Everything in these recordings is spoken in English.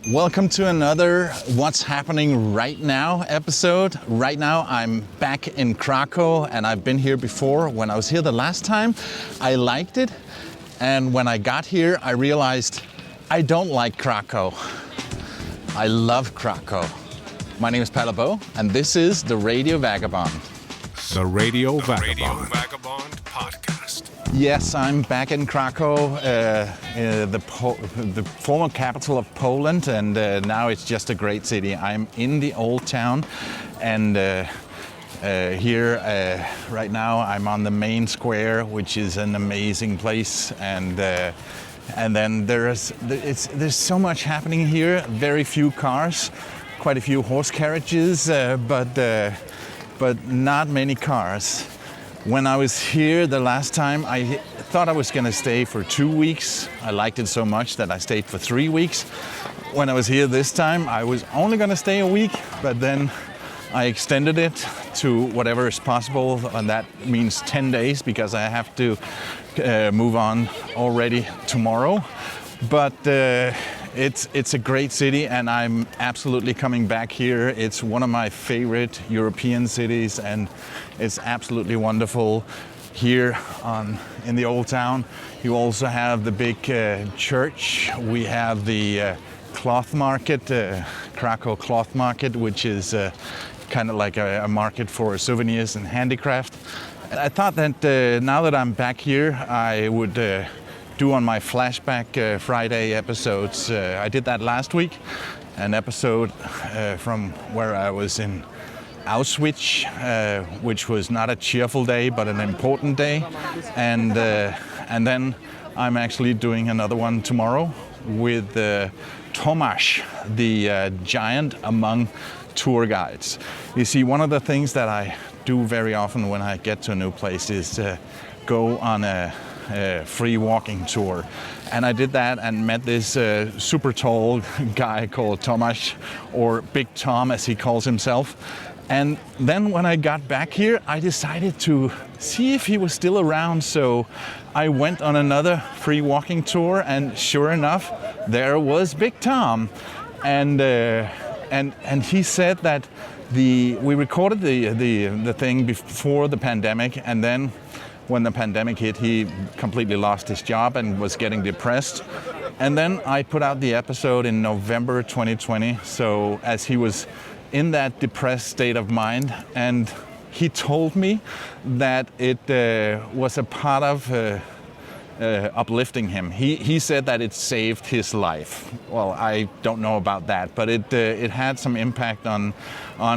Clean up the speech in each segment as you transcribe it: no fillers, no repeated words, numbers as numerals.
Welcome to another What's Happening Right Now episode. Right now I'm back in Kraków and I've been here before. When I was here the last time, I liked it. And when I got here, I realized I don't like Kraków. I love Kraków. My name is Palle and this is the Radio Vagabond. The Radio Vagabond. Radio Vagabond podcast. Yes, I'm back in Kraków, the former capital of Poland, and now it's just a great city. I'm in the old town, and here right now I'm on the main square, which is an amazing place, and then there's so much happening here. Very few cars, quite a few horse carriages, but not many cars. When I was here the last time, I thought I was going to stay for 2 weeks. I liked it so much that I stayed for 3 weeks. When I was here this time, I was only going to stay a week, but then I extended it to whatever is possible, and that means 10 days because I have to move on already tomorrow. But it's a great city, and I'm absolutely coming back here. It's one of my favorite European cities, and it's absolutely wonderful here in the old town. You also have the big church. We have the cloth market, Kraków cloth market, which is kind of like a market for souvenirs and handicraft. I thought that now that I'm back here, I would do on my flashback Friday episodes. I did that last week, an episode from where I was in Auschwitz, which was not a cheerful day but an important day, and then I'm actually doing another one tomorrow with Tomasz, the giant among tour guides. You see, one of the things that I do very often when I get to a new place is go on a free walking tour, and I did that and met this super tall guy called Tomasz, or Big Tom as he calls himself. And then when I got back here, I decided to see if he was still around, so I went on another free walking tour, and sure enough, there was Big Tom, and he said that we recorded the thing before the pandemic, and then when the pandemic hit, he completely lost his job and was getting depressed. And then I put out the episode in November 2020, so as he was in that depressed state of mind, and he told me that it was a part of uplifting him. He said that it saved his life. Well, I don't know about that, but it had some impact on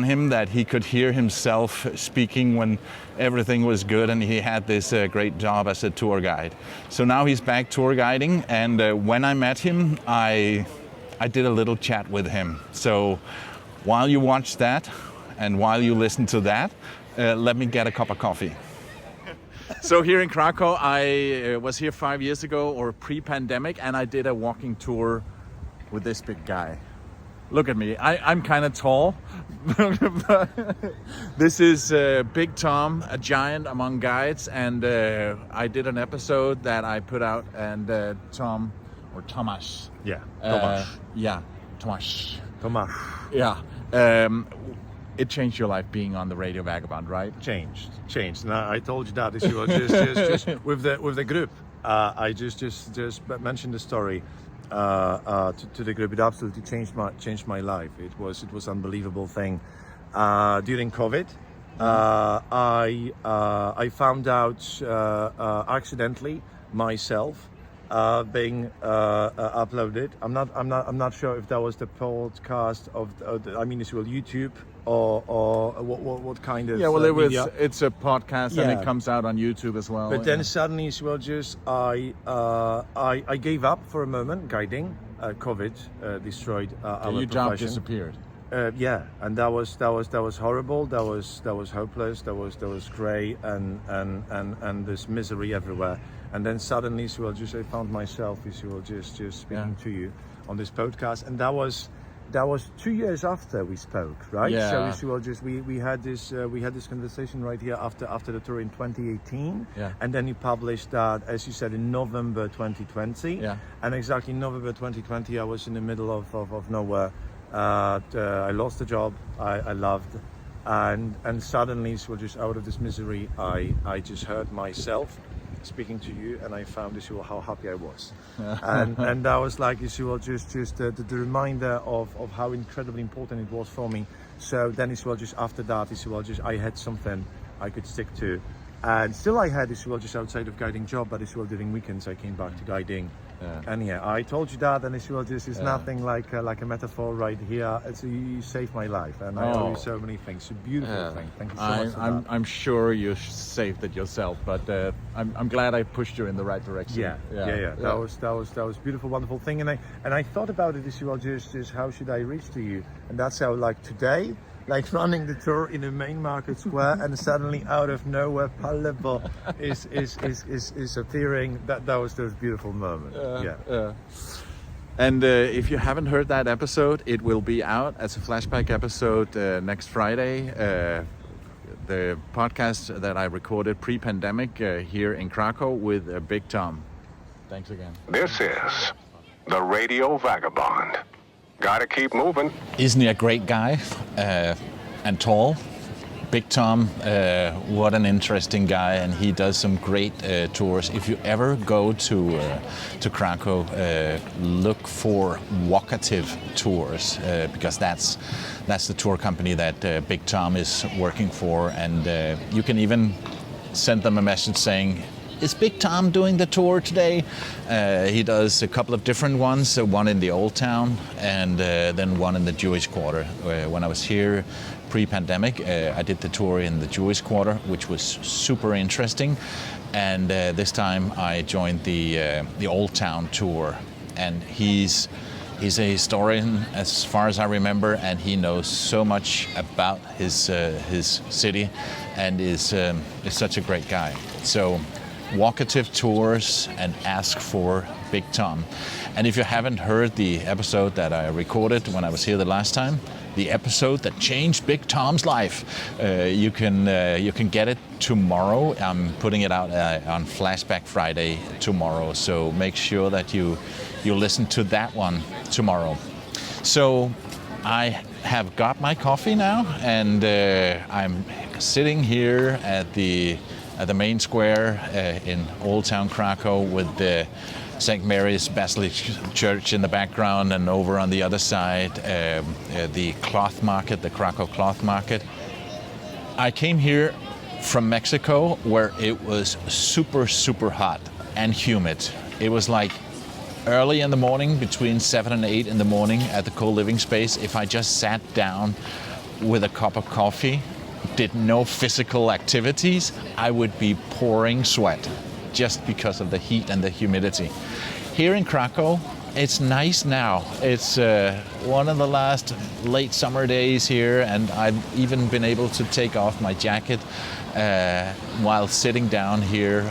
him, that he could hear himself speaking when everything was good, and he had this great job as a tour guide. So now he's back tour guiding, and when I met him, I did a little chat with him. So while you watch that and while you listen to that, let me get a cup of coffee. So here in Kraków, I was here 5 years ago, or pre-pandemic, and I did a walking tour with this big guy. Look at me, I'm kind of tall. This is Big Tom, a giant among guides, and I did an episode that I put out, and Tom, or Tomasz. Yeah, Tomasz. Tomasz. Tomasz. Yeah. It changed your life being on the Radio Vagabond, right? Changed. Now I told you that as you were just with the group. I just mentioned the story to the group. It absolutely changed my life. It was unbelievable thing. During COVID, I found out accidentally myself being uploaded. I'm not sure if that was the podcast of YouTube or what kind of. Yeah, well, media. it's a podcast, and it comes out on YouTube as well. But then suddenly, I gave up for a moment guiding. COVID destroyed our your profession. job disappeared. And that was horrible. That was hopeless. That was grey and there's misery everywhere. And then suddenly, I found myself, just speaking to you on this podcast, and that was that was 2 years after we spoke, right? Yeah. So we well, just we had this conversation right here after the tour in 2018, Yeah. and then you published that, as you said, in November 2020. Yeah. And exactly in November 2020, I was in the middle of nowhere. I lost a job I loved, and suddenly, so just out of this misery, I just heard myself speaking to you, and I found this how happy I was, and that was like just the reminder of how incredibly important it was for me. So then as well, just after that, as well, just I had something I could stick to, and still I had as well, just outside of guiding job, but as well during weekends I came back to guiding. And I told you that, and as well, this is nothing like a metaphor right here. You saved my life, and I owe you so many things. It's a beautiful thing. Thank you so much for that. I'm sure you saved it yourself, but I'm glad I pushed you in the right direction. Yeah. That was beautiful, wonderful thing, and I thought about it as well. Just how should I reach to you, and that's how like today. Like running the tour in the main market square, and suddenly out of nowhere, Palebo is appearing. That was those beautiful moments. And if you haven't heard that episode, it will be out as a flashback episode next Friday. The podcast that I recorded pre-pandemic here in Krakow with Big Tom. Thanks again. This is the Radio Vagabond. Gotta keep moving. Isn't he a great guy and tall? Big Tom, what an interesting guy, and he does some great tours. If you ever go to Krakow, look for Vocative Tours because that's the tour company that Big Tom is working for, and you can even send them a message saying, is Big Tom doing the tour today? He does a couple of different ones, one in the Old Town and then one in the Jewish Quarter. When I was here pre-pandemic, I did the tour in the Jewish Quarter, which was super interesting. And this time I joined the Old Town tour. And he's a historian, as far as I remember, and he knows so much about his city, and is such a great guy. So, Vocative Tours, and ask for Big Tom. And if you haven't heard the episode that I recorded when I was here the last time, the episode that changed Big Tom's life, you can get it tomorrow. I'm putting it out on Flashback Friday tomorrow, so make sure that you listen to that one tomorrow. So I have got my coffee now, and I'm sitting here at the main square in Old Town Krakow with the St. Mary's Basilica Church in the background, and over on the other side the cloth market, the Krakow cloth market. I came here from Mexico where it was super hot and humid. It was like early in the morning, between 7 and 8 in the morning at the co-living space. If I just sat down with a cup of coffee, did no physical activities, I would be pouring sweat just because of the heat and the humidity. Here in Krakow, it's nice now. It's one of the last late summer days here, and I've even been able to take off my jacket while sitting down here.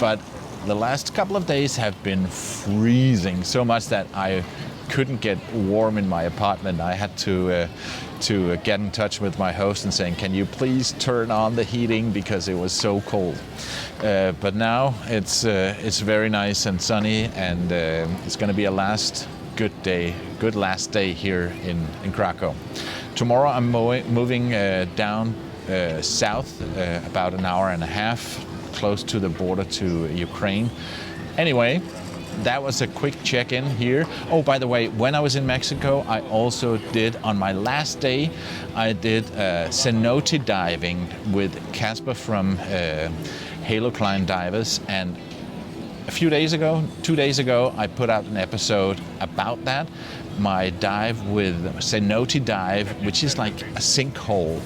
But the last couple of days have been freezing, so much that I couldn't get warm in my apartment. I had to get in touch with my host and saying, can you please turn on the heating because it was so cold. But now it's very nice and sunny, and it's going to be a good last day here in Krakow. Tomorrow I'm moving down south about an hour and a half, close to the border to Ukraine. Anyway, that was a quick check-in here. Oh, by the way, when I was in Mexico, I also did, on my last day, I did cenote diving with Casper from Halo Klein Divers. And a few days ago, 2 days ago, I put out an episode about that. My dive with cenote dive, which is like a sinkhole.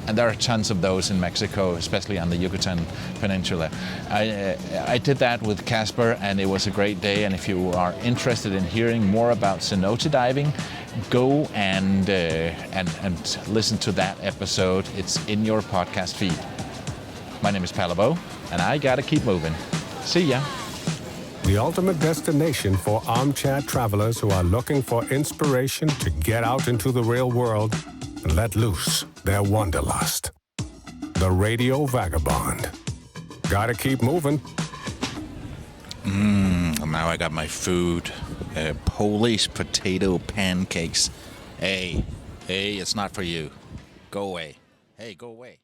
And there are tons of those in Mexico, especially on the Yucatan Peninsula. I did that with Casper, and it was a great day. And if you are interested in hearing more about cenote diving, go and listen to that episode. It's in your podcast feed. My name is Palabo, and I gotta keep moving. See ya. the ultimate destination for armchair travelers who are looking for inspiration to get out into the real world and let loose their wanderlust. The Radio Vagabond. Gotta keep moving. Now I got my food. Polish potato pancakes. Hey, it's not for you. Go away. Hey, go away.